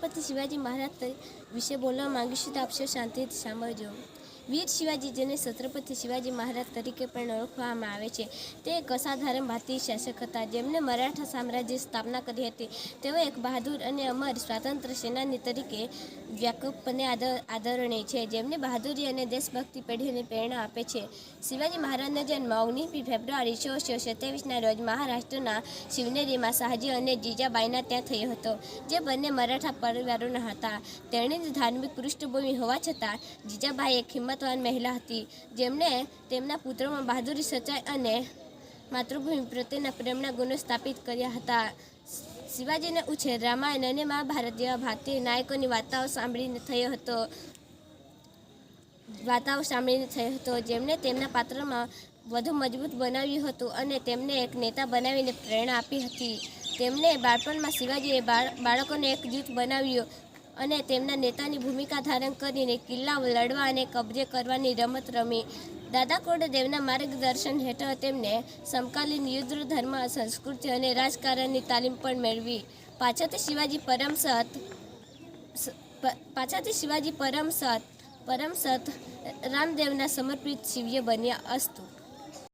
છત્રપતિ શિવાજી મહારાજ વિશે બોલવા માંગીશું તો આપ સૌ શાંતિથી સાંભળજો। વીર શિવાજી, જેને છત્રપતિ શિવાજી મહારાજ તરીકે પણ ઓળખવામાં આવે છે, તે એક અસાધારણ ભારતીય શાસક હતા જેમણે મરાઠા સામ્રાજ્યની સ્થાપના કરી હતી। તેઓ એક બહાદુર અને અમર સ્વાતંત્ર્ય સેનાની તરીકે વ્યાપકપણે આદરણીય છે, જેમની બહાદુરી અને દેશભક્તિ પેઢીને પ્રેરણા આપે છે। શિવાજી મહારાજનો જન્મ 19 ફેબ્રુઆરી 1627ના રોજ મહારાષ્ટ્રના શિવનેરીમાં શાહજી અને જીજાબાઈના ત્યાં થયો હતો, જે બંને મરાઠા પરિવારોના હતા। તેણીની ધાર્મિક પૃષ્ઠભૂમિ હોવા છતાં જીજાબાઈ એક હિંમતવાન મહિલા હતી, જેમણે તેમના પુત્રોમાં બહાદુરી, સચ્ચાઈ અને માતૃભૂમિ પ્રત્યેના પ્રેમના ગુણો સ્થાપિત કર્યા હતા। શિવાજીનો ઉછેર રામાયણ અને મહાભારત જેવા ભારતીય નાયકોની વાર્તાઓ સાંભળીને થયો હતો, જેમણે તેમના પાત્રમાં વધુ મજબૂત બનાવ્યું હતું અને તેમને એક નેતા બનાવીને પ્રેરણા આપી હતી। તેમણે બાળપણમાં શિવાજીએ બાળકોને એક જૂથ બનાવ્યું અને તેમના નેતાની ભૂમિકા ધારણ કરીને કિલ્લાઓ લડવા અને કબજે કરવાની રમત રમી। દાદા કોંડદેવના માર્ગદર્શન હેઠળ તેમણે સમકાલીન યુદ્ધ, ધર્મ, સંસ્કૃતિ અને રાજકારણની તાલીમ પણ મેળવી। પાછળથી શિવાજી પરમ સત રામદેવના સમર્પિત શિષ્ય બન્યા। અસ્તુ।